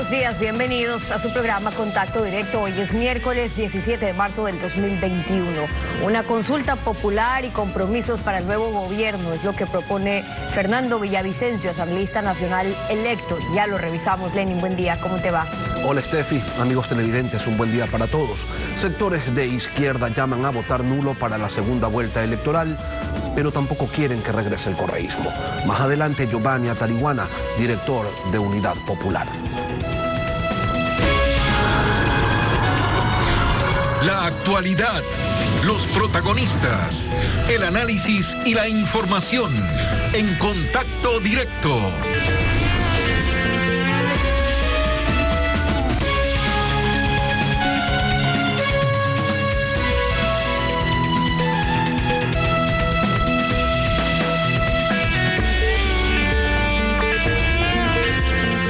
buenos días, bienvenidos a su programa Contacto Directo. Hoy es miércoles 17 de marzo del 2021. Una consulta popular y compromisos para el nuevo gobierno es lo que propone Fernando Villavicencio, asambleísta nacional electo. Ya lo revisamos. Lenin, buen día, ¿cómo te va? Hola Steffi, amigos televidentes, un buen día para todos. Sectores de izquierda llaman a votar nulo para la segunda vuelta electoral, pero tampoco quieren que regrese el correísmo. Más adelante, Giovanni Atariguana, director de Unidad Popular. La actualidad, los protagonistas, el análisis y la información en Contacto Directo.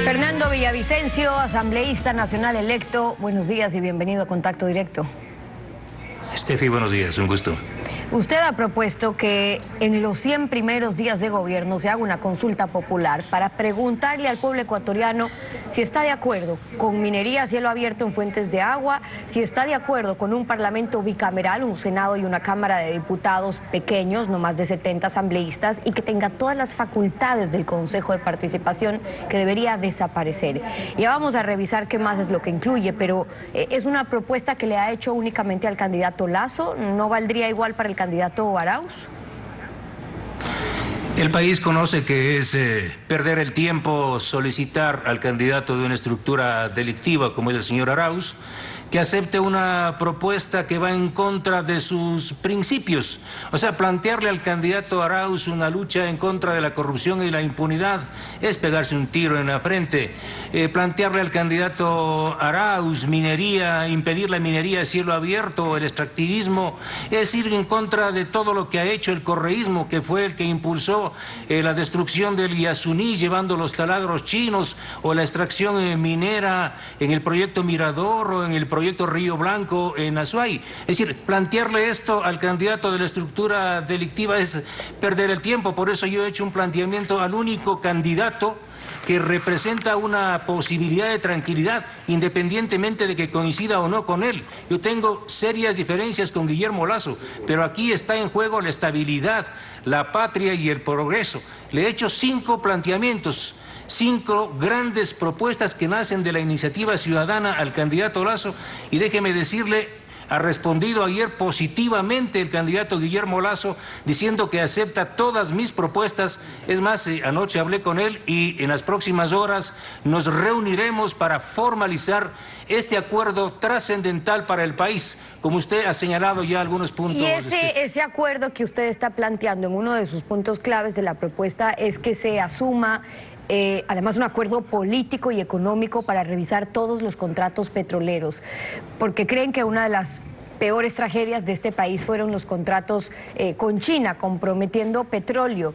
Fernando Villavicencio, asambleísta nacional electo, buenos días y bienvenido a Contacto Directo. Steffi, buenos días, un gusto. Usted ha propuesto que en los 100 primeros días de gobierno se haga una consulta popular para preguntarle al pueblo ecuatoriano si está de acuerdo con minería a cielo abierto en fuentes de agua, si está de acuerdo con un parlamento bicameral, un senado y una cámara de diputados pequeños, no más de 70 asambleístas, y que tenga todas las facultades del Consejo de Participación, que debería desaparecer. Ya vamos a revisar qué más es lo que incluye, pero es una propuesta que le ha hecho únicamente al candidato Lasso. ¿No valdría igual para el candidato Arauz? El país conoce que es perder el tiempo solicitar al candidato de una estructura delictiva como es el señor Arauz que acepte una propuesta que va en contra de sus principios. O sea, plantearle al candidato Arauz una lucha en contra de la corrupción y la impunidad es pegarse un tiro en la frente. Plantearle al candidato Arauz minería, impedir la minería a cielo abierto, el extractivismo, es ir en contra de todo lo que ha hecho el correísmo, que fue el que impulsó la destrucción del Yasuní llevando los taladros chinos, o la extracción minera en el proyecto Mirador o en el proyecto Río Blanco en Azuay. Es decir, plantearle esto al candidato de la estructura delictiva es perder el tiempo. Por eso yo he hecho un planteamiento al único candidato que representa una posibilidad de tranquilidad, independientemente de que coincida o no con él. Yo tengo serias diferencias con Guillermo Lasso, pero aquí está en juego la estabilidad, la patria y el progreso. Le he hecho 5 planteamientos, 5 grandes propuestas que nacen de la iniciativa ciudadana al candidato Lasso, y déjeme decirle, ha respondido ayer positivamente el candidato Guillermo Lasso, diciendo que acepta todas mis propuestas. Es más, anoche hablé con él y en las próximas horas nos reuniremos para formalizar este acuerdo trascendental para el país, como usted ha señalado ya algunos puntos. Y ese acuerdo que usted está planteando en uno de sus puntos claves de la propuesta es que se asuma además un acuerdo político y económico para revisar todos los contratos petroleros, porque creen que una de las peores tragedias de este país fueron los contratos con China, comprometiendo petróleo.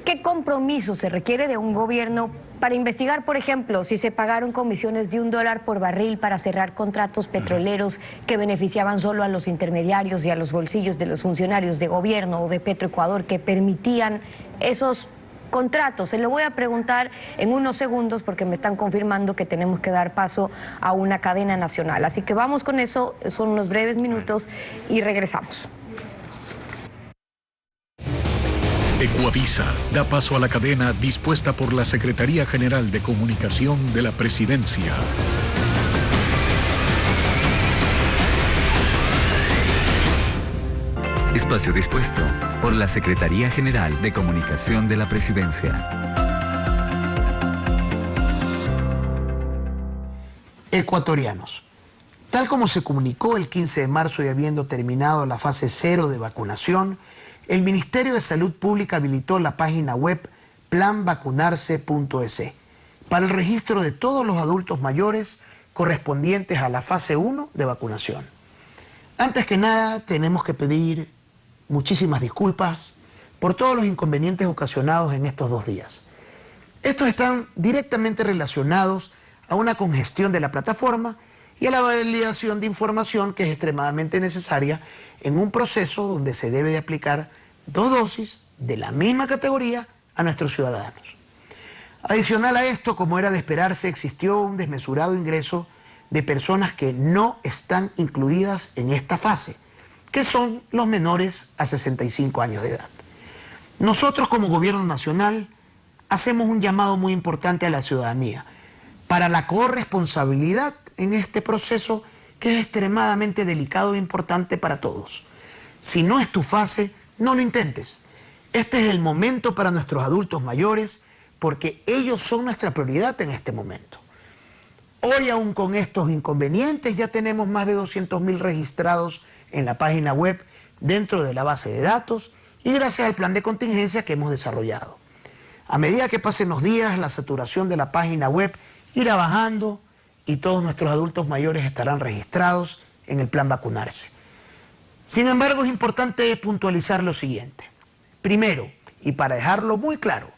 ¿Qué compromiso se requiere de un gobierno para investigar, por ejemplo, si se pagaron comisiones de $1 por barril para cerrar contratos petroleros que beneficiaban solo a los intermediarios y a los bolsillos de los funcionarios de gobierno o de Petroecuador que permitían esos contratos? Se lo voy a preguntar en unos segundos porque me están confirmando que tenemos que dar paso a una cadena nacional. Así que vamos con eso, son unos breves minutos y regresamos. Ecuavisa da paso a la cadena dispuesta por la Secretaría General de Comunicación de la Presidencia. Espacio dispuesto por la Secretaría General de Comunicación de la Presidencia. Ecuatorianos, tal como se comunicó el 15 de marzo y habiendo terminado la fase 0 de vacunación, el Ministerio de Salud Pública habilitó la página web planvacunarse.es para el registro de todos los adultos mayores correspondientes a la fase 1 de vacunación. Antes que nada, tenemos que pedir muchísimas disculpas por todos los inconvenientes ocasionados en estos 2 días. Estos están directamente relacionados a una congestión de la plataforma y a la validación de información que es extremadamente necesaria en un proceso donde se debe de aplicar 2 dosis de la misma categoría a nuestros ciudadanos. Adicional a esto, como era de esperarse, existió un desmesurado ingreso de personas que no están incluidas en esta fase, que son los menores a 65 años de edad. Nosotros como Gobierno Nacional hacemos un llamado muy importante a la ciudadanía para la corresponsabilidad en este proceso que es extremadamente delicado e importante para todos. Si no es tu fase, no lo intentes. Este es el momento para nuestros adultos mayores porque ellos son nuestra prioridad en este momento. Hoy, aún con estos inconvenientes, ya tenemos más de 200.000 registrados en la página web dentro de la base de datos y gracias al plan de contingencia que hemos desarrollado. A medida que pasen los días, la saturación de la página web irá bajando y todos nuestros adultos mayores estarán registrados en el plan vacunarse. Sin embargo, es importante puntualizar lo siguiente. Primero, y para dejarlo muy claro,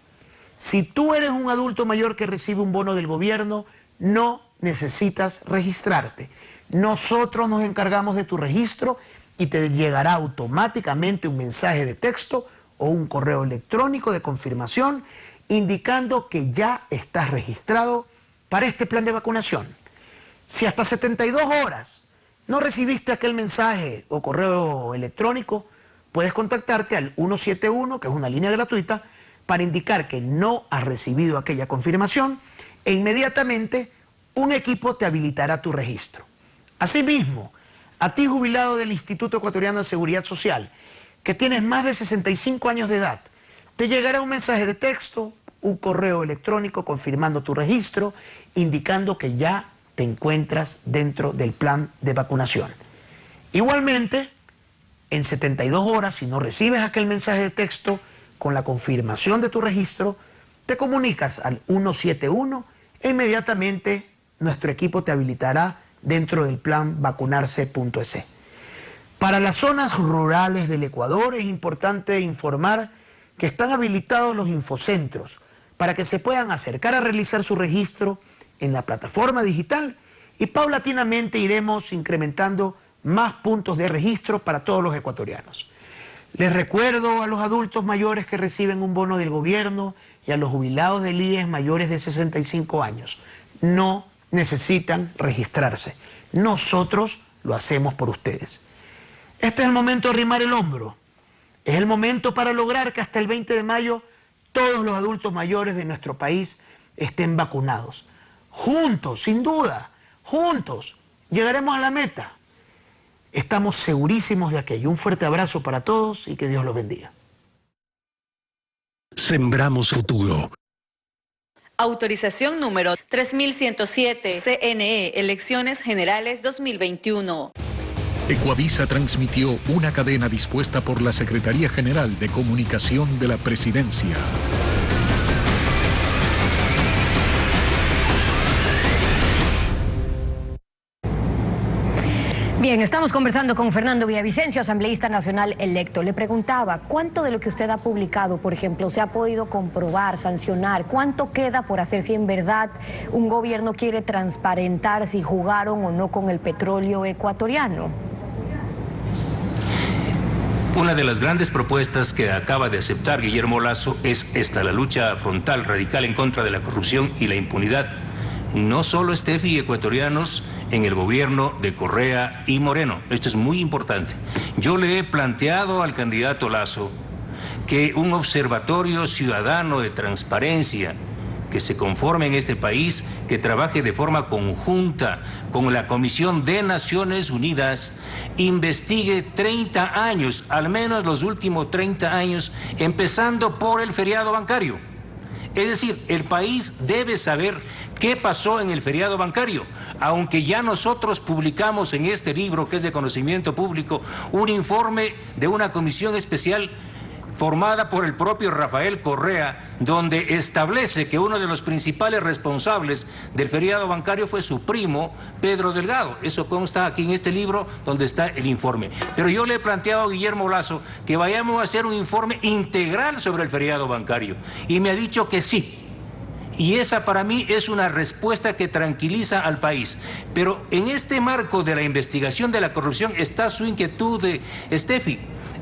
si tú eres un adulto mayor que recibe un bono del gobierno, no necesitas registrarte. Nosotros nos encargamos de tu registro y te llegará automáticamente un mensaje de texto o un correo electrónico de confirmación indicando que ya estás registrado para este plan de vacunación. Si hasta 72 horas no recibiste aquel mensaje o correo electrónico, puedes contactarte al 171, que es una línea gratuita, para indicar que no has recibido aquella confirmación e inmediatamente un equipo te habilitará tu registro. Asimismo, a ti jubilado del Instituto Ecuatoriano de Seguridad Social, que tienes más de 65 años de edad, te llegará un mensaje de texto, un correo electrónico confirmando tu registro, indicando que ya te encuentras dentro del plan de vacunación. Igualmente, en 72 horas, si no recibes aquel mensaje de texto con la confirmación de tu registro, te comunicas al 171 e inmediatamente nuestro equipo te habilitará dentro del plan vacunarse.es. Para las zonas rurales del Ecuador es importante informar que están habilitados los infocentros para que se puedan acercar a realizar su registro en la plataforma digital y paulatinamente iremos incrementando más puntos de registro para todos los ecuatorianos. Les recuerdo a los adultos mayores que reciben un bono del gobierno y a los jubilados del IES mayores de 65 años. No necesitan registrarse. Nosotros lo hacemos por ustedes. Este es el momento de arrimar el hombro. Es el momento para lograr que hasta el 20 de mayo todos los adultos mayores de nuestro país estén vacunados. Juntos, sin duda, juntos, llegaremos a la meta. Estamos segurísimos de aquello. Un fuerte abrazo para todos y que Dios los bendiga. Sembramos futuro. Autorización número 3107, CNE, Elecciones Generales 2021. Ecuavisa transmitió una cadena dispuesta por la Secretaría General de Comunicación de la Presidencia. Bien, estamos conversando con Fernando Villavicencio, asambleísta nacional electo. Le preguntaba, ¿cuánto de lo que usted ha publicado, por ejemplo, se ha podido comprobar, sancionar? ¿Cuánto queda por hacer si en verdad un gobierno quiere transparentar si jugaron o no con el petróleo ecuatoriano? Una de las grandes propuestas que acaba de aceptar Guillermo Lasso es esta, la lucha frontal, radical en contra de la corrupción y la impunidad. No solo Steffi y ecuatorianos en el gobierno de Correa y Moreno. Esto es muy importante. Yo le he planteado al candidato Lasso que un observatorio ciudadano de transparencia que se conforme en este país, que trabaje de forma conjunta con la Comisión de Naciones Unidas, investigue 30 años, al menos los últimos 30 años, empezando por el feriado bancario. Es decir, el país debe saber qué pasó en el feriado bancario, aunque ya nosotros publicamos en este libro, que es de conocimiento público, un informe de una comisión especial formada por el propio Rafael Correa, donde establece que uno de los principales responsables del feriado bancario fue su primo, Pedro Delgado. Eso consta aquí en este libro donde está el informe. Pero yo le he planteado a Guillermo Lasso que vayamos a hacer un informe integral sobre el feriado bancario, y me ha dicho que sí. Y esa para mí es una respuesta que tranquiliza al país. Pero en este marco de la investigación de la corrupción está su inquietud de Steffi.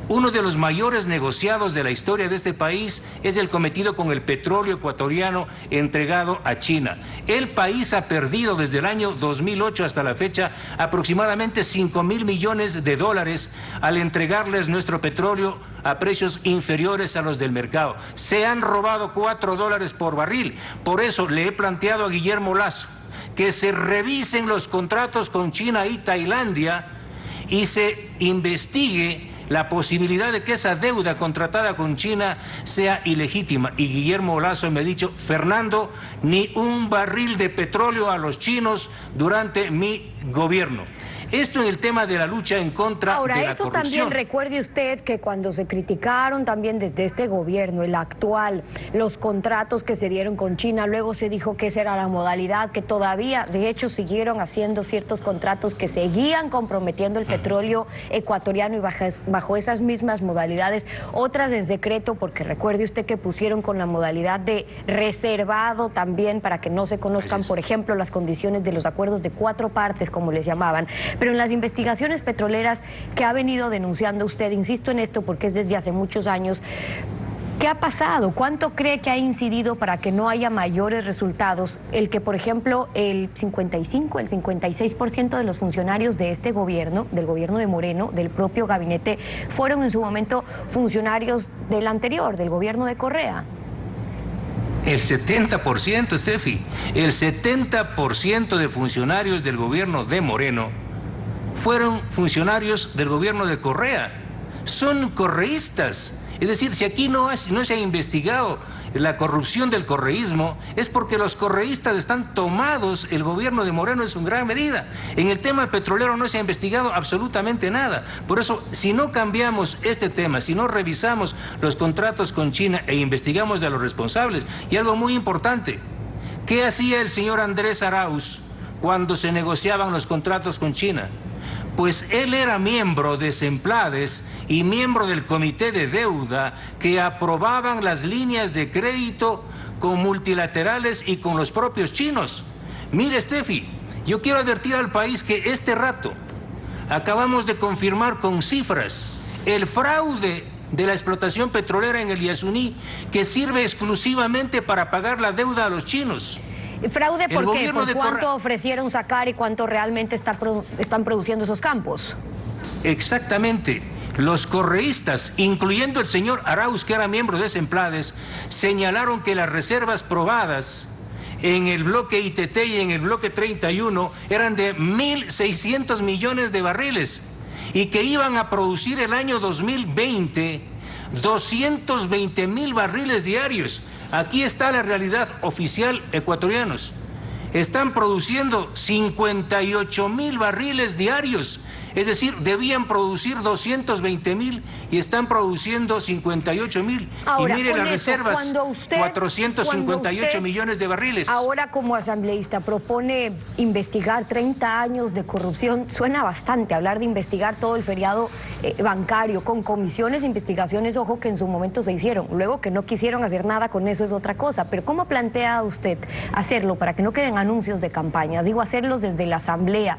Uno de los mayores negociados de la historia de este país es el cometido con el petróleo ecuatoriano entregado a China. El país ha perdido desde el año 2008 hasta la fecha aproximadamente 5.000 millones de dólares al entregarles nuestro petróleo a precios inferiores a los del mercado. Se han robado $4 por barril. Por eso le he planteado a Guillermo Lasso que se revisen los contratos con China y Tailandia y se investigue la posibilidad de que esa deuda contratada con China sea ilegítima. Y Guillermo Lasso me ha dicho: Fernando, ni un barril de petróleo a los chinos durante mi gobierno. Esto en el tema de la lucha en contra de la corrupción. Ahora, eso también recuerde usted que cuando se criticaron también desde este gobierno, el actual, los contratos que se dieron con China, luego se dijo que esa era la modalidad, que todavía, de hecho, siguieron haciendo ciertos contratos que seguían comprometiendo el petróleo ecuatoriano y bajo esas mismas modalidades, otras en secreto, porque recuerde usted que pusieron con la modalidad de reservado también para que no se conozcan, por ejemplo, las condiciones de los acuerdos de 4 partes, como les llamaban. Pero en las investigaciones petroleras que ha venido denunciando usted, insisto en esto porque es desde hace muchos años, ¿qué ha pasado? ¿Cuánto cree que ha incidido para que no haya mayores resultados? El que, por ejemplo, el 55, el 56% de los funcionarios de este gobierno, del gobierno de Moreno, del propio gabinete, fueron en su momento funcionarios del anterior, del gobierno de Correa. El 70%, Steffi, el 70% de funcionarios del gobierno de Moreno fueron funcionarios del gobierno de Correa. Son correístas. Es decir, si aquí no se ha investigado la corrupción del correísmo, es porque los correístas están tomados, el gobierno de Moreno en su gran medida. En el tema petrolero no se ha investigado absolutamente nada. Por eso, si no cambiamos este tema, si no revisamos los contratos con China e investigamos a los responsables, y algo muy importante, ¿qué hacía el señor Andrés Arauz cuando se negociaban los contratos con China? Pues él era miembro de Semplades y miembro del comité de deuda que aprobaban las líneas de crédito con multilaterales y con los propios chinos. Mire, Steffi, yo quiero advertir al país que este rato acabamos de confirmar con cifras el fraude de la explotación petrolera en el Yasuní, que sirve exclusivamente para pagar la deuda a los chinos. ¿Fraude por qué? ¿Por cuánto ofrecieron sacar y cuánto realmente están produciendo esos campos? Exactamente. Los correístas, incluyendo el señor Arauz, que era miembro de Semplades, señalaron que las reservas probadas en el bloque ITT y en el bloque 31 eran de 1.600 millones de barriles y que iban a producir el año 2020 220.000 barriles diarios. Aquí está la realidad oficial, ecuatorianos. Están produciendo 58.000 barriles diarios. Es decir, debían producir 220.000 y están produciendo 58.000. Y mire las reservas, 458 millones de barriles. Ahora, como asambleísta, propone investigar 30 años de corrupción. Suena bastante hablar de investigar todo el feriado bancario con comisiones de investigaciones, ojo, que en su momento se hicieron. Luego que no quisieron hacer nada con eso es otra cosa. Pero ¿cómo plantea usted hacerlo para que no queden anuncios de campaña? Digo, hacerlos desde la asamblea,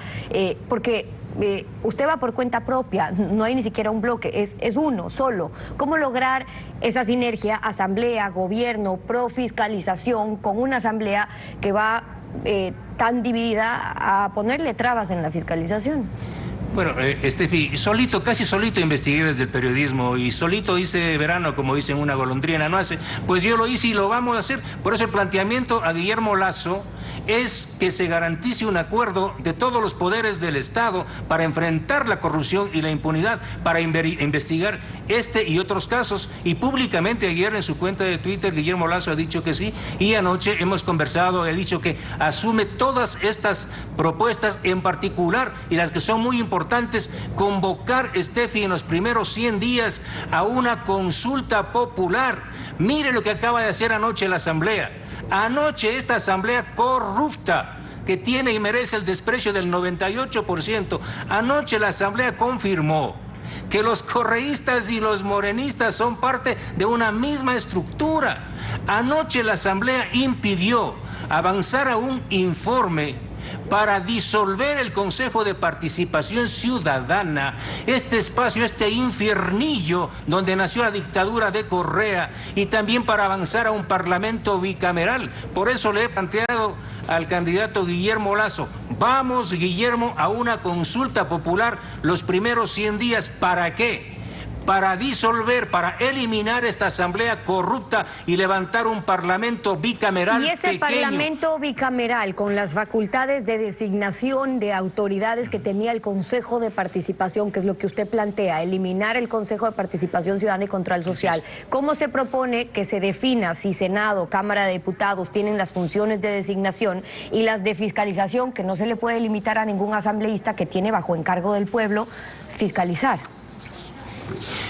porque usted va por cuenta propia, no hay ni siquiera un bloque, es uno solo. ¿Cómo lograr esa sinergia, asamblea, gobierno, profiscalización, con una asamblea que va tan dividida a ponerle trabas en la fiscalización? Bueno, Steffi, casi solito investigué desde el periodismo y solito hice verano, como dicen, una golondrina no hace. Pues yo lo hice y lo vamos a hacer. Por eso el planteamiento a Guillermo Lasso es que se garantice un acuerdo de todos los poderes del Estado para enfrentar la corrupción y la impunidad, para investigar este y otros casos. Y públicamente ayer en su cuenta de Twitter Guillermo Lasso ha dicho que sí, y anoche hemos conversado, he dicho que asume todas estas propuestas, en particular, y las que son muy importantes, convocar, Steffi, en los primeros 100 días a una consulta popular. Mire lo que acaba de hacer anoche la Asamblea. Anoche esta asamblea corrupta, que tiene y merece el desprecio del 98%, anoche la asamblea confirmó que los correístas y los morenistas son parte de una misma estructura. Anoche la asamblea impidió avanzar a un informe para disolver el Consejo de Participación Ciudadana, este espacio, este infiernillo donde nació la dictadura de Correa, y también para avanzar a un parlamento bicameral. Por eso le he planteado al candidato Guillermo Lasso: vamos, Guillermo, a una consulta popular los primeros 100 días. ¿Para qué? Para disolver, para eliminar esta asamblea corrupta y levantar un parlamento bicameral. Y ese pequeño. parlamento bicameral, con las facultades de designación de autoridades que tenía el Consejo de Participación, que es lo que usted plantea, eliminar el Consejo de Participación Ciudadana y Control Social, ¿cómo se propone que se defina si Senado, Cámara de Diputados tienen las funciones de designación y las de fiscalización, que no se le puede limitar a ningún asambleísta que tiene bajo encargo del pueblo fiscalizar?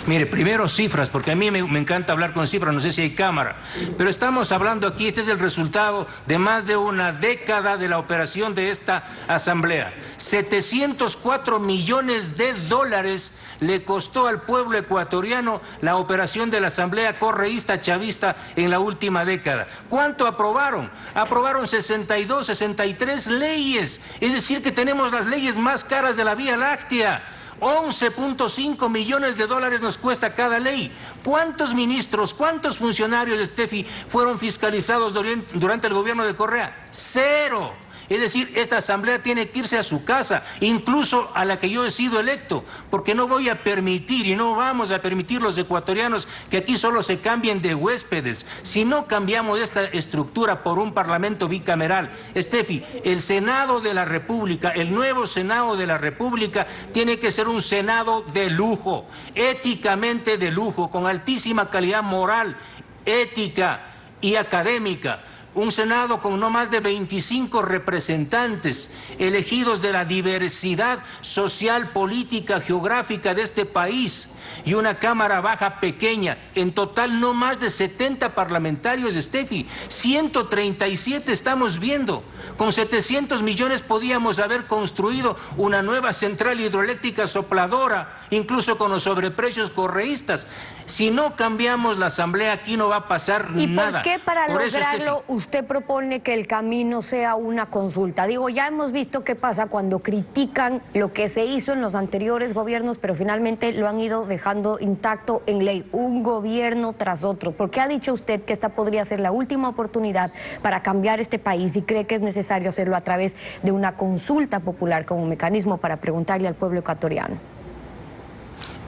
Mire, primero cifras, porque a mí me encanta hablar con cifras, no sé si hay cámara, pero estamos hablando aquí, este es el resultado de más de una década de la operación de esta asamblea. 704 millones de dólares le costó al pueblo ecuatoriano la operación de la asamblea correísta chavista en la última década. ¿Cuánto aprobaron? Aprobaron 62, 63 leyes, es decir que tenemos las leyes más caras de la Vía Láctea. 11.5 millones de dólares nos cuesta cada ley. ¿Cuántos ministros, cuántos funcionarios, Steffi, fueron fiscalizados durante el gobierno de Correa? 0. Es decir, esta asamblea tiene que irse a su casa, incluso a la que yo he sido electo, porque no voy a permitir y no vamos a permitir los ecuatorianos que aquí solo se cambien de huéspedes. Si no cambiamos esta estructura por un parlamento bicameral, Steffi, el Senado de la República, el nuevo Senado de la República, tiene que ser un Senado de lujo, éticamente de lujo, con altísima calidad moral, ética y académica. Un Senado con no más de 25 representantes elegidos de la diversidad social, política, geográfica de este país, y una Cámara Baja pequeña, en total no más de 70 parlamentarios, Steffi, 137 estamos viendo. Con 700 millones podíamos haber construido una nueva central hidroeléctrica sopladora, incluso con los sobreprecios correístas. Si no cambiamos la asamblea, aquí no va a pasar nada. ¿Y por qué para lograrlo usted propone que el camino sea una consulta? Digo, ya hemos visto qué pasa cuando critican lo que se hizo en los anteriores gobiernos, pero finalmente lo han ido dejando intacto en ley, un gobierno tras otro. ¿Por qué ha dicho usted que esta podría ser la última oportunidad para cambiar este país y cree que es necesario hacerlo a través de una consulta popular como un mecanismo para preguntarle al pueblo ecuatoriano?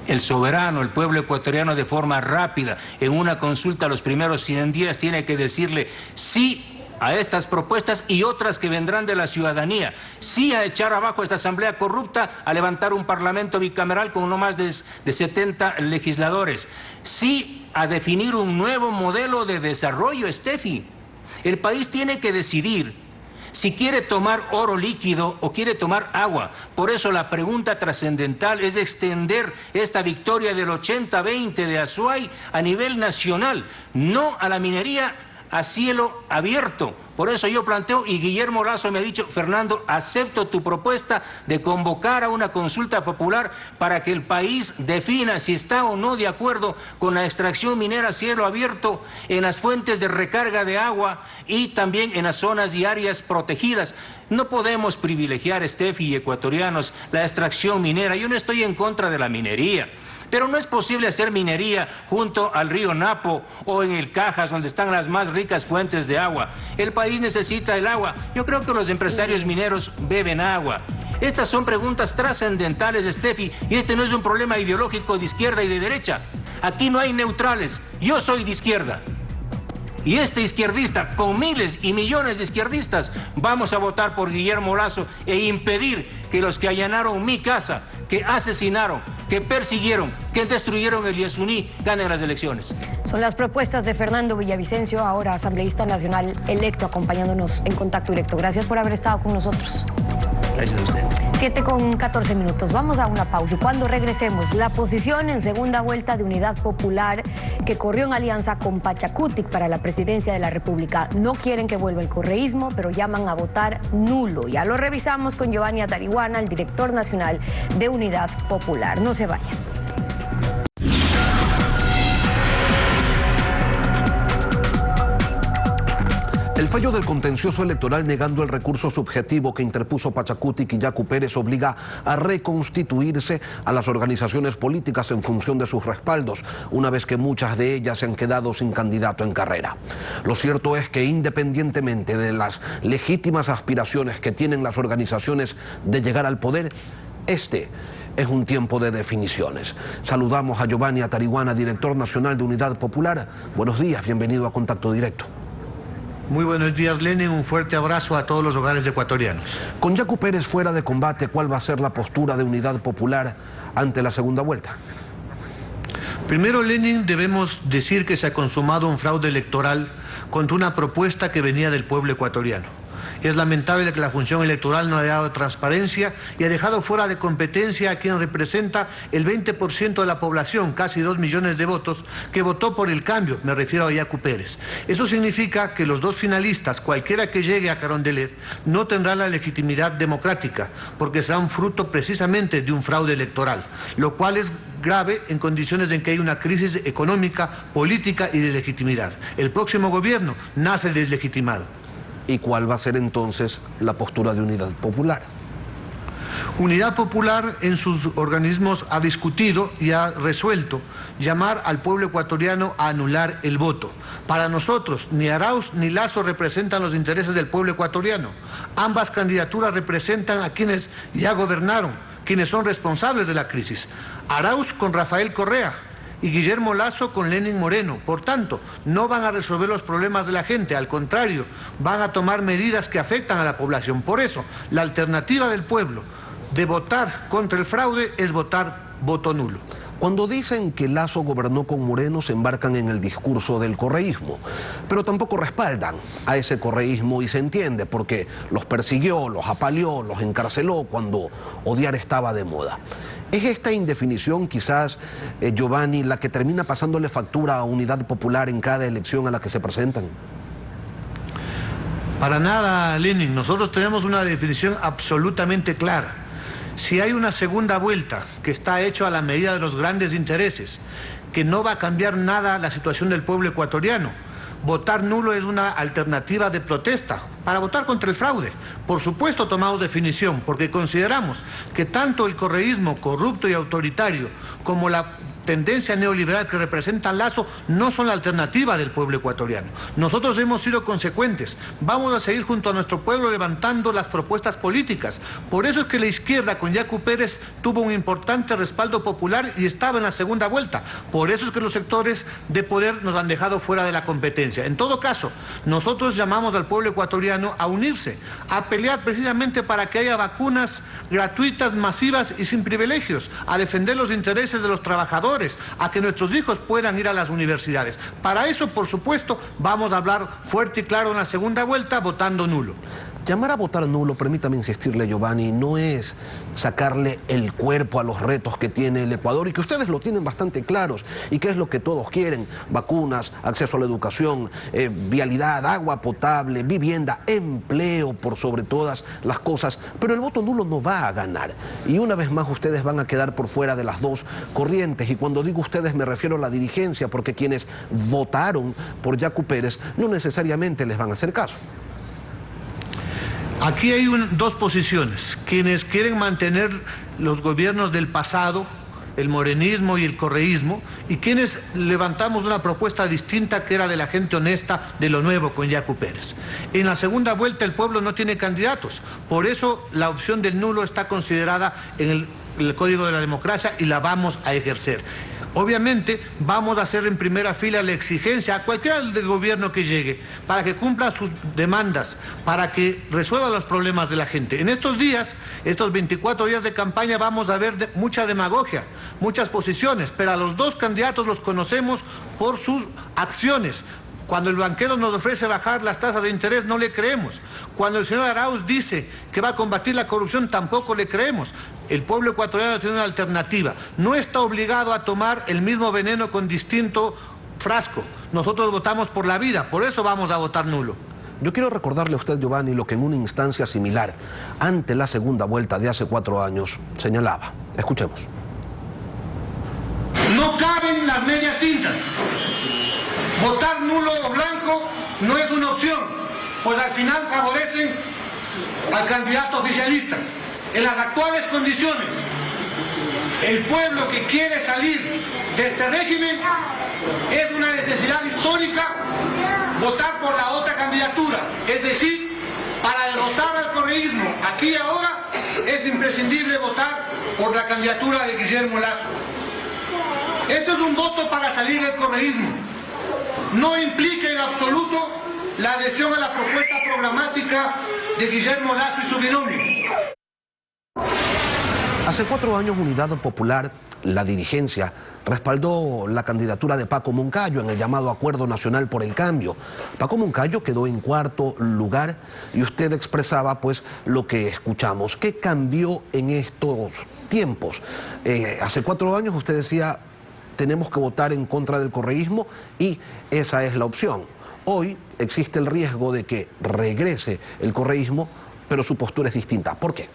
El soberano, el pueblo ecuatoriano, de forma rápida, en una consulta los primeros 100 días, tiene que decirle sí a estas propuestas y otras que vendrán de la ciudadanía. Sí a echar abajo esta asamblea corrupta, a levantar un parlamento bicameral con no más de 70 legisladores. Sí a definir un nuevo modelo de desarrollo, Steffi. El país tiene que decidir si quiere tomar oro líquido o quiere tomar agua. Por eso la pregunta trascendental es extender esta victoria del 80-20 de Azuay a nivel nacional, no a la minería a cielo abierto. Por eso yo planteo, y Guillermo Lasso me ha dicho: Fernando, acepto tu propuesta de convocar a una consulta popular para que el país defina si está o no de acuerdo con la extracción minera a cielo abierto en las fuentes de recarga de agua y también en las zonas y áreas protegidas. No podemos privilegiar, Steffi y ecuatorianos, la extracción minera. Yo no estoy en contra de la minería, pero no es posible hacer minería junto al río Napo o en el Cajas, donde están las más ricas fuentes de agua. El país necesita el agua. Yo creo que los empresarios mineros beben agua. Estas son preguntas trascendentales, Steffi, y este no es un problema ideológico de izquierda y de derecha. Aquí no hay neutrales. Yo soy de izquierda. Y este izquierdista, con miles y millones de izquierdistas, vamos a votar por Guillermo Lasso e impedir que los que allanaron mi casa, que asesinaron, que persiguieron, que destruyeron el Yasuní, ganen las elecciones. Son las propuestas de Fernando Villavicencio, ahora asambleísta nacional electo, acompañándonos en Contacto Directo. Gracias por haber estado con nosotros. Gracias a usted. 7:14. Vamos a una pausa y cuando regresemos, la posición en segunda vuelta de Unidad Popular que corrió en alianza con Pachacutic para la presidencia de la República. No quieren que vuelva el correísmo, pero llaman a votar nulo. Ya lo revisamos con Giovanni Atarihuana, el director nacional de Unidad Popular. No se vayan. El fallo del contencioso electoral negando el recurso subjetivo que interpuso Pachacutic y Yacu Pérez obliga a reconstituirse a las organizaciones políticas en función de sus respaldos, una vez que muchas de ellas se han quedado sin candidato en carrera. Lo cierto es que independientemente de las legítimas aspiraciones que tienen las organizaciones de llegar al poder, este es un tiempo de definiciones. Saludamos a Giovanni Atariguana, director nacional de Unidad Popular. Buenos días, bienvenido a Contacto Directo. Muy buenos días, Lenin. Un fuerte abrazo a todos los hogares ecuatorianos. Con Yacu Pérez fuera de combate, ¿cuál va a ser la postura de Unidad Popular ante la segunda vuelta? Primero, Lenin, debemos decir que se ha consumado un fraude electoral contra una propuesta que venía del pueblo ecuatoriano. Es lamentable que la función electoral no haya dado transparencia y ha dejado fuera de competencia a quien representa el 20% de la población, casi 2 millones de votos, que votó por el cambio, me refiero a Yacu Pérez. Eso significa que los dos finalistas, cualquiera que llegue a Carondelet, no tendrá la legitimidad democrática, porque serán fruto precisamente de un fraude electoral, lo cual es grave en condiciones en que hay una crisis económica, política y de legitimidad. El próximo gobierno nace deslegitimado. ¿Y cuál va a ser entonces la postura de Unidad Popular? Unidad Popular en sus organismos ha discutido y ha resuelto llamar al pueblo ecuatoriano a anular el voto. Para nosotros, ni Arauz ni Lasso representan los intereses del pueblo ecuatoriano. Ambas candidaturas representan a quienes ya gobernaron, quienes son responsables de la crisis. Arauz con Rafael Correa y Guillermo Lasso con Lenín Moreno. Por tanto, no van a resolver los problemas de la gente, al contrario, van a tomar medidas que afectan a la población. Por eso, la alternativa del pueblo de votar contra el fraude es votar voto nulo. Cuando dicen que Lasso gobernó con Moreno, se embarcan en el discurso del correísmo, pero tampoco respaldan a ese correísmo y se entiende porque los persiguió, los apaleó, los encarceló cuando odiar estaba de moda. ¿Es esta indefinición quizás, Giovanni, la que termina pasándole factura a Unidad Popular en cada elección a la que se presentan? Para nada, Lenin. Nosotros tenemos una definición absolutamente clara. Si hay una segunda vuelta que está hecho a la medida de los grandes intereses, que no va a cambiar nada la situación del pueblo ecuatoriano, votar nulo es una alternativa de protesta para votar contra el fraude. Por supuesto tomamos definición, porque consideramos que tanto el correísmo corrupto y autoritario como la tendencia neoliberal que representa Lasso no son la alternativa del pueblo ecuatoriano. Nosotros hemos sido consecuentes. Vamos a seguir junto a nuestro pueblo levantando las propuestas políticas. Por eso es que la izquierda con Yacu Pérez tuvo un importante respaldo popular y estaba en la segunda vuelta. Por eso es que los sectores de poder nos han dejado fuera de la competencia. En todo caso, nosotros llamamos al pueblo ecuatoriano a unirse, a pelear precisamente para que haya vacunas gratuitas, masivas y sin privilegios, a defender los intereses de los trabajadores, a que nuestros hijos puedan ir a las universidades. Para eso, por supuesto, vamos a hablar fuerte y claro en la segunda vuelta, votando nulo. Llamar a votar nulo, permítame insistirle, Giovanni, no es sacarle el cuerpo a los retos que tiene el Ecuador y que ustedes lo tienen bastante claros y que es lo que todos quieren: vacunas, acceso a la educación, vialidad, agua potable, vivienda, empleo por sobre todas las cosas, pero el voto nulo no va a ganar y una vez más ustedes van a quedar por fuera de las dos corrientes. Y cuando digo ustedes me refiero a la dirigencia, porque quienes votaron por Yacu Pérez no necesariamente les van a hacer caso. Aquí hay dos posiciones: quienes quieren mantener los gobiernos del pasado, el morenismo y el correísmo, y quienes levantamos una propuesta distinta que era de la gente honesta, de lo nuevo con Yacu Pérez. En la segunda vuelta el pueblo no tiene candidatos, por eso la opción del nulo está considerada en el Código de la Democracia y la vamos a ejercer. Obviamente vamos a hacer en primera fila la exigencia a cualquiera del gobierno que llegue para que cumpla sus demandas, para que resuelva los problemas de la gente. En estos días, estos 24 días de campaña, vamos a ver mucha demagogia, muchas posiciones, pero a los dos candidatos los conocemos por sus acciones. Cuando el banquero nos ofrece bajar las tasas de interés, no le creemos. Cuando el señor Arauz dice que va a combatir la corrupción, tampoco le creemos. El pueblo ecuatoriano tiene una alternativa. No está obligado a tomar el mismo veneno con distinto frasco. Nosotros votamos por la vida, por eso vamos a votar nulo. Yo quiero recordarle a usted, Giovanni, lo que en una instancia similar, ante la segunda vuelta de hace 4 años, señalaba. Escuchemos. No caben las medias tintas. Votar nulo o blanco no es una opción. pues al final favorecen al candidato oficialista. En las actuales condiciones, el pueblo que quiere salir de este régimen es una necesidad histórica votar por la otra candidatura, es decir, para derrotar al correísmo aquí y ahora es imprescindible votar por la candidatura de Guillermo Lasso. Esto es un voto para salir del correísmo. No implica en absoluto la adhesión a la propuesta programática de Guillermo Lasso y su binomio. Hace 4 años Unidad Popular, la dirigencia, respaldó la candidatura de Paco Moncayo en el llamado Acuerdo Nacional por el Cambio. Paco Moncayo quedó en 4º lugar y usted expresaba pues lo que escuchamos. ¿Qué cambió en estos tiempos? Hace 4 años usted decía, tenemos que votar en contra del correísmo y esa es la opción. Hoy existe el riesgo de que regrese el correísmo, pero su postura es distinta. ¿Por qué?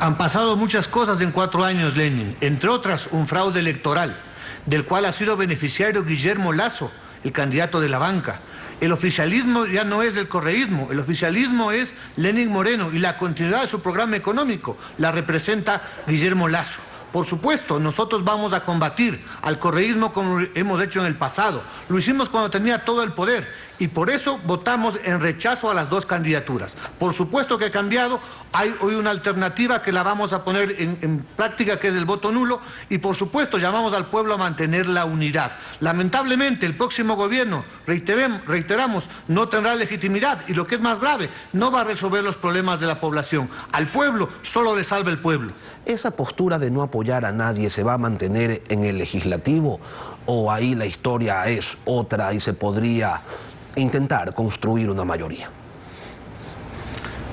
Han pasado muchas cosas en 4 años, Lenin, entre otras un fraude electoral, del cual ha sido beneficiario Guillermo Lasso, el candidato de la banca. El oficialismo ya no es el correísmo, el oficialismo es Lenín Moreno y la continuidad de su programa económico la representa Guillermo Lasso. Por supuesto, nosotros vamos a combatir al correísmo como lo hemos hecho en el pasado. Lo hicimos cuando tenía todo el poder y por eso votamos en rechazo a las 2 candidaturas. Por supuesto que ha cambiado, hay hoy una alternativa que la vamos a poner en práctica, que es el voto nulo, y por supuesto llamamos al pueblo a mantener la unidad. Lamentablemente el próximo gobierno, reiteramos, no tendrá legitimidad y lo que es más grave, no va a resolver los problemas de la población. Al pueblo solo le salva el pueblo. ¿Esa postura de no apoyar a nadie se va a mantener en el legislativo o ahí la historia es otra y se podría intentar construir una mayoría?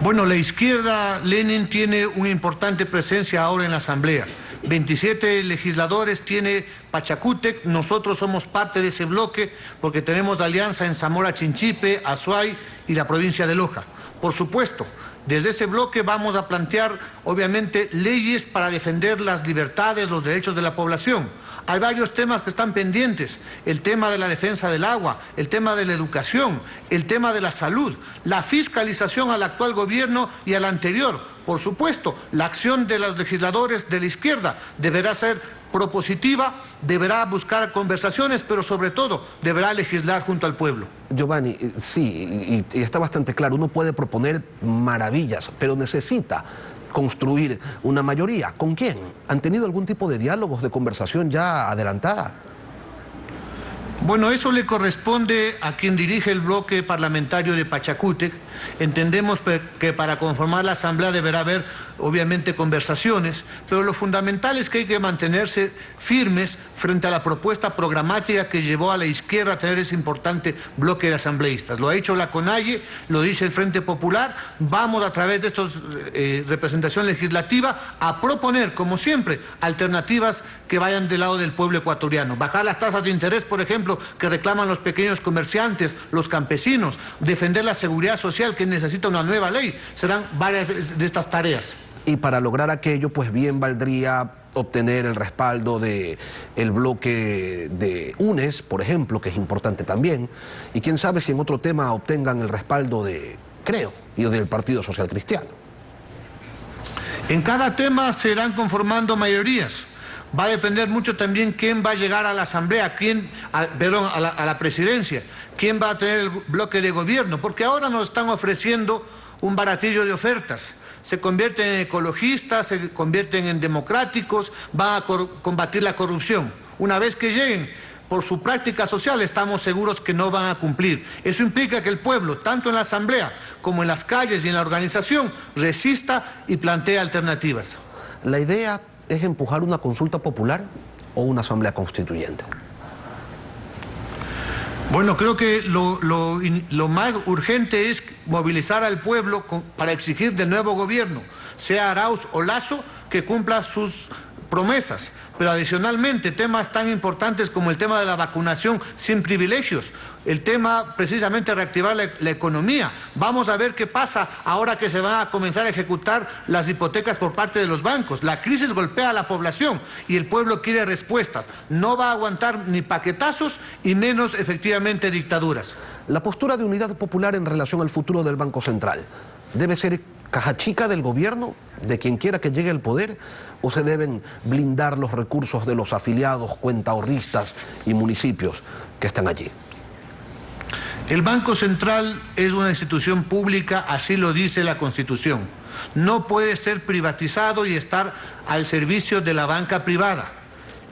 Bueno, la izquierda, Lenin, tiene una importante presencia ahora en la Asamblea. 27 legisladores tiene Pachacútec, nosotros somos parte de ese bloque porque tenemos alianza en Zamora Chinchipe, Azuay y la provincia de Loja. Por supuesto, desde ese bloque vamos a plantear, obviamente, leyes para defender las libertades, los derechos de la población. Hay varios temas que están pendientes, el tema de la defensa del agua, el tema de la educación, el tema de la salud, la fiscalización al actual gobierno y al anterior. Por supuesto, la acción de los legisladores de la izquierda deberá ser propositiva, deberá buscar conversaciones, pero sobre todo deberá legislar junto al pueblo. Giovanni, sí, y está bastante claro, uno puede proponer maravillas, pero necesita construir una mayoría. ¿Con quién? ¿Han tenido algún tipo de diálogos, de conversación ya adelantada? Bueno, eso le corresponde a quien dirige el bloque parlamentario de Pachacútec. Entendemos que para conformar la Asamblea deberá haber, obviamente, conversaciones, pero lo fundamental es que hay que mantenerse firmes frente a la propuesta programática que llevó a la izquierda a tener ese importante bloque de asambleístas. Lo ha hecho la CONAIE, lo dice el Frente Popular. Vamos a través de esta representación legislativa a proponer, como siempre, alternativas que vayan del lado del pueblo ecuatoriano. Bajar las tasas de interés, por ejemplo, que reclaman los pequeños comerciantes, los campesinos, defender la seguridad social que necesita una nueva ley. Serán varias de estas tareas. Y para lograr aquello, pues bien valdría obtener el respaldo del bloque de UNES, por ejemplo, que es importante también, y quién sabe si en otro tema obtengan el respaldo de CREO y del Partido Social Cristiano. En cada tema se irán conformando mayorías. Va a depender mucho también quién va a llegar a la Asamblea, a la presidencia, quién va a tener el bloque de gobierno, porque ahora nos están ofreciendo un baratillo de ofertas. Se convierten en ecologistas, se convierten en democráticos, van a combatir la corrupción. Una vez que lleguen, por su práctica social, estamos seguros que no van a cumplir. Eso implica que el pueblo, tanto en la Asamblea como en las calles y en la organización, resista y plantee alternativas. La idea es empujar una consulta popular o una asamblea constituyente. Bueno, creo que lo más urgente es movilizar al pueblo para exigir del nuevo gobierno, sea Arauz o Lasso, que cumpla sus promesas, pero adicionalmente temas tan importantes como el tema de la vacunación sin privilegios, el tema precisamente de reactivar la economía. Vamos a ver qué pasa ahora que se van a comenzar a ejecutar las hipotecas por parte de los bancos. La crisis golpea a la población y el pueblo quiere respuestas. No va a aguantar ni paquetazos y menos efectivamente dictaduras. La postura de Unidad Popular en relación al futuro del Banco Central debe ser caja chica del gobierno, de quien quiera que llegue al poder, o se deben blindar los recursos de los afiliados, cuentaahorristas y municipios que están allí. El Banco Central es una institución pública, así lo dice la Constitución. No puede ser privatizado y estar al servicio de la banca privada.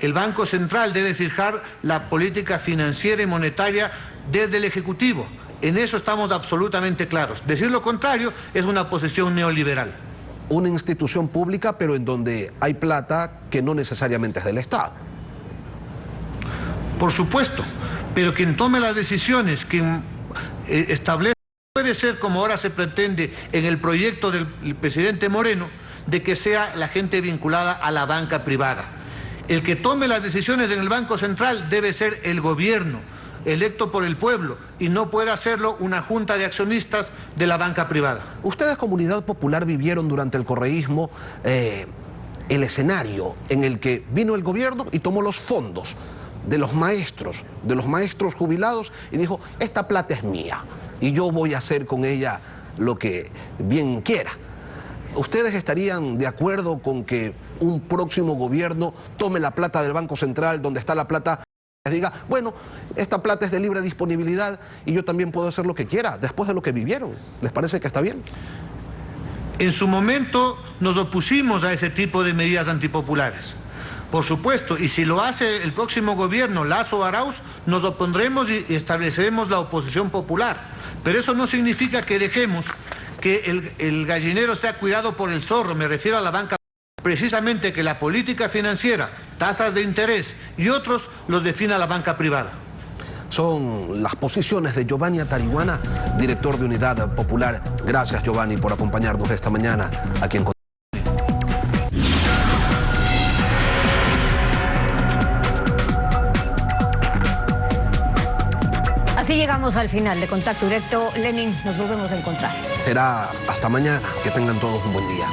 El Banco Central debe fijar la política financiera y monetaria desde el Ejecutivo. En eso estamos absolutamente claros. Decir lo contrario es una posición neoliberal. Una institución pública, pero en donde hay plata que no necesariamente es del Estado. Por supuesto, pero quien tome las decisiones, quien establece, puede ser como ahora se pretende en el proyecto del presidente Moreno, de que sea la gente vinculada a la banca privada. El que tome las decisiones en el Banco Central debe ser el gobierno, electo por el pueblo, y no puede hacerlo una junta de accionistas de la banca privada. Ustedes, Comunidad Popular, vivieron durante el correísmo el escenario en el que vino el gobierno y tomó los fondos de los maestros jubilados y dijo, esta plata es mía y yo voy a hacer con ella lo que bien quiera. ¿Ustedes estarían de acuerdo con que un próximo gobierno tome la plata del Banco Central, donde está la plata, les diga, bueno, esta plata es de libre disponibilidad y yo también puedo hacer lo que quiera, después de lo que vivieron? ¿Les parece que está bien? En su momento nos opusimos a ese tipo de medidas antipopulares. Por supuesto, y si lo hace el próximo gobierno, Lasso o Arauz, nos opondremos y estableceremos la oposición popular. Pero eso no significa que dejemos que el gallinero sea cuidado por el zorro, me refiero a la banca. Precisamente que la política financiera, tasas de interés y otros los defina la banca privada. Son las posiciones de Giovanni Atarihuana, director de Unidad Popular. Gracias, Giovanni, por acompañarnos esta mañana aquí en Contacto. Así llegamos al final de Contacto Directo. Lenin, nos volvemos a encontrar. Será hasta mañana. Que tengan todos un buen día.